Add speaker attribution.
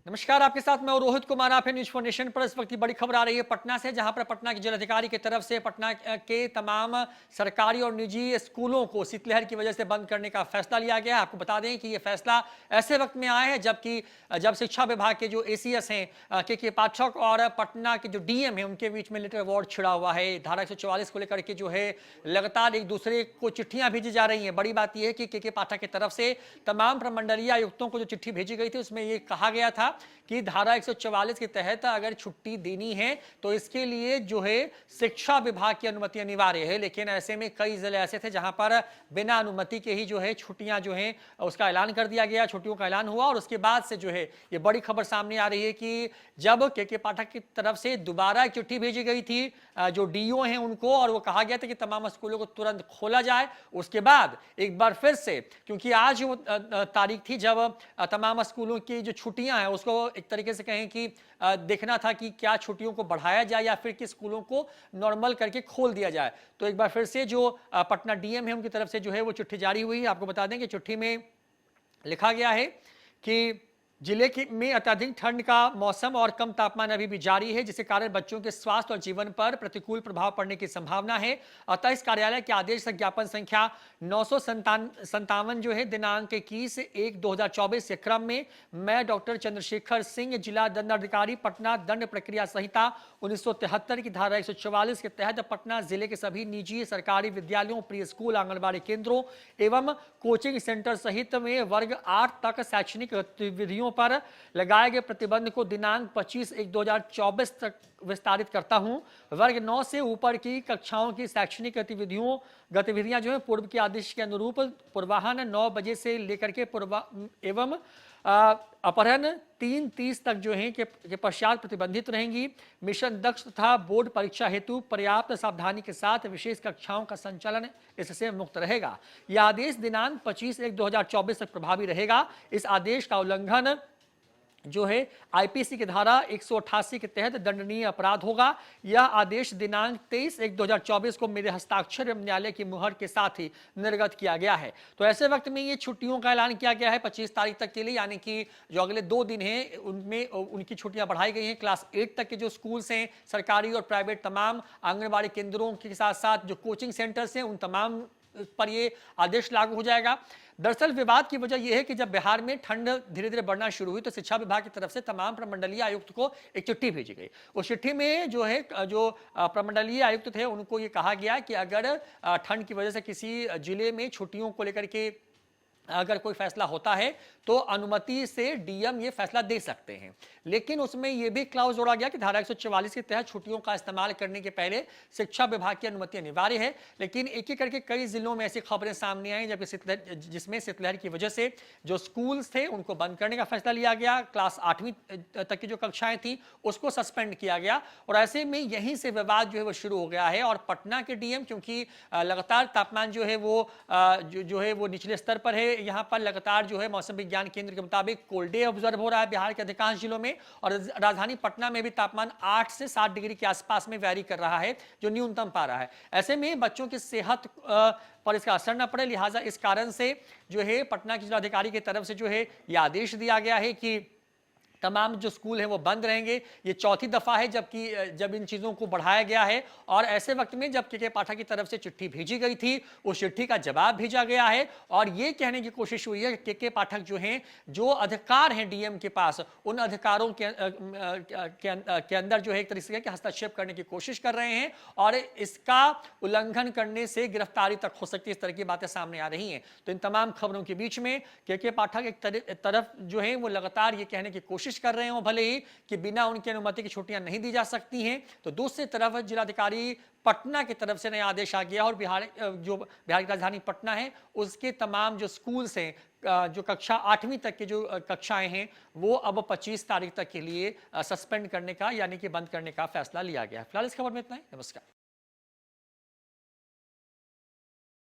Speaker 1: नमस्कार, आपके साथ मैं रोहित कुमार। आप है न्यूज फॉर नेशन पर। इस वक्त की बड़ी खबर आ रही है पटना से, जहां पर पटना के जिलाधिकारी की तरफ से पटना के तमाम सरकारी और निजी स्कूलों को शीतलहर की वजह से बंद करने का फैसला लिया गया है। आपको बता दें कि यह फैसला ऐसे वक्त में आया है जब शिक्षा विभाग के जो एसीएस हैं के पाठक और पटना के जो डीएम है उनके बीच में लिटर वॉर छिड़ा हुआ है। धारा 144 को लेकर के जो है लगातार एक दूसरे को चिट्ठियां भेजी जा रही हैं। बड़ी बात यह है कि के पाठक की तरफ से तमाम प्रमंडलीय आयुक्तों को जो चिट्ठी भेजी गई थी उसमें यह कहा गया था कि धारा 144 के तहत अगर छुट्टी देनी है तो इसके लिए जो है शिक्षा विभाग की अनुमति अनिवार्य है। लेकिन ऐसे में कई जिले ऐसे थे जहां पर बिना अनुमति के ही जो है छुट्टियां जो है उसका ऐलान कर दिया गया, छुट्टियों का ऐलान हुआ। और उसके बाद से जो है ये बड़ी खबर सामने आ रही है कि जब के पाठक की तरफ से दोबारा एक चिट्ठी भेजी गई थी जो डीओ हैं उनको, और वो कहा गया था कि तमाम स्कूलों को तुरंत खोला जाए। उसके बाद एक बार फिर से, क्योंकि आज वो तारीख थी जब तमाम स्कूलों की जो छुट्टियां हैं उसको एक तरीके से कहें कि देखना था कि क्या छुट्टियों को बढ़ाया जाए या फिर कि स्कूलों को नॉर्मल करके खोल दिया जाए। तो एक बार फिर से जो पटना डीएम है उनकी तरफ से जो है वो चिट्ठी जारी हुई। आपको बता दें कि चिट्ठी में लिखा गया है कि जिले में अत्यधिक ठंड का मौसम और कम तापमान अभी भी जारी है, जिसके कारण बच्चों के स्वास्थ्य और जीवन पर प्रतिकूल प्रभाव पड़ने की संभावना है। अतः इस कार्यालय के आदेश ज्ञापन संख्या 957 जो है दिनांक 21/1/2024 के क्रम में मैं डॉक्टर चंद्रशेखर सिंह, जिला दंडाधिकारी पटना, दंड प्रक्रिया संहिता 1973 की धारा 144 के तहत पटना जिले के सभी निजी सरकारी विद्यालयों, प्री स्कूल, आंगनबाड़ी केंद्रों एवं कोचिंग सेंटर सहित में वर्ग 8 तक शैक्षणिक गतिविधियों पर लगाए गए प्रतिबंध को दिनांक 25/1/2024 तक विस्तारित करता हूं। वर्ग 9 से ऊपर की कक्षाओं की शैक्षणिक गतिविधियां जो है पूर्व के आदेश के अनुरूप पूर्वाह्न 9 बजे से लेकर के एवं अपराह्न 3:30 तक जो है के पश्चात प्रतिबंधित रहेंगी। मिशन दक्ष तथा बोर्ड परीक्षा हेतु पर्याप्त सावधानी के साथ विशेष कक्षाओं का संचालन इससे मुक्त रहेगा। यह आदेश दिनांक 25/1/2024 तक प्रभावी रहेगा। इस आदेश का उल्लंघन जो है आईपीसी की धारा 188 के तहत दंडनीय अपराध होगा। यह आदेश दिनांक 23/1/2024 को मेरे हस्ताक्षर एवं न्यायालय की मुहर के साथ ही निर्गत किया गया है। तो ऐसे वक्त में ये छुट्टियों का ऐलान किया गया है 25 तारीख तक के लिए, यानी कि जो अगले 2 दिन हैं उनमें उनकी छुट्टियां बढ़ाई गई हैं। क्लास 8 तक के जो स्कूल्स हैं सरकारी और प्राइवेट, तमाम आंगनबाड़ी केंद्रों के साथ साथ जो कोचिंग सेंटर्स हैं उन तमाम पर ये आदेश लागू हो जाएगा। दरअसल विवाद की वजह यह है कि जब बिहार में ठंड धीरे धीरे बढ़ना शुरू हुई तो शिक्षा विभाग की तरफ से तमाम प्रमंडलीय आयुक्त को एक चिट्ठी भेजी गई। उस चिट्ठी में जो है जो प्रमंडलीय आयुक्त थे उनको ये कहा गया कि अगर ठंड की वजह से किसी जिले में छुट्टियों को लेकर के अगर कोई फैसला होता है तो अनुमति से डीएम ये फैसला दे सकते हैं। लेकिन उसमें यह भी क्लाउज जोड़ा गया कि धारा 144 के तहत छुट्टियों का इस्तेमाल करने के पहले शिक्षा विभाग की अनुमति अनिवार्य है। लेकिन एक एक करके कई जिलों में ऐसी खबरें सामने आई जिसमें शीतलहर की वजह से जो स्कूल्स थे उनको बंद करने का फैसला लिया गया। क्लास 8वीं तक की जो कक्षाएं थी उसको सस्पेंड किया गया। और ऐसे में यहीं से विवाद जो है वो शुरू हो गया है। और पटना के डीएम, क्योंकि लगातार तापमान जो है वो निचले स्तर पर है, यहां पर लगातार जो है मौसम विज्ञान केंद्र के मुताबिक कोल्ड डे ऑब्जर्व हो रहा है बिहार के अधिकांश जिलों में। और राजधानी पटना में भी तापमान 8 से 7 डिग्री के आसपास में वैरी कर रहा है, जो न्यूनतम पा रहा है। ऐसे में बच्चों की सेहत पर इसका असर न पड़े, लिहाजा इस कारण से जो है पटना के जिलाधिकारी की तरफ से जो है यह आदेश दिया गया है कि तमाम जो स्कूल हैं वो बंद रहेंगे। ये चौथी दफा है जब इन चीजों को बढ़ाया गया है। और ऐसे वक्त में जब के पाठक की तरफ से चिट्ठी भेजी गई थी उस चिट्ठी का जवाब भेजा गया है और ये कहने की कोशिश हुई है कि के पाठक जो हैं, जो अधिकार हैं डीएम के पास, उन अधिकारों के अंदर जो है एक तरीके से हस्तक्षेप करने की कोशिश कर रहे हैं और इसका उल्लंघन करने से गिरफ्तारी तक हो सकती है। इस तरह की बातें सामने आ रही हैं। तो इन तमाम खबरों के बीच में के पाठक एक तरफ जो है वो लगातार ये कहने की कोशिश कर रहे हो भले ही कि बिना उनकी अनुमति की छुट्टियां नहीं दी जा सकती हैं, तो दूसरी तरफ जिलाधिकारी पटना की तरफ से नया आदेश आ गया और बिहार की राजधानी पटना है उसके तमाम जो स्कूल्स हैं, जो कक्षा 8वीं तक की जो कक्षाएं हैं वो अब 25 तारीख तक के लिए सस्पेंड करने का यानी कि बंद करने का फैसला लिया गया है। फिलहाल इस खबर में इतना ही। नमस्कार।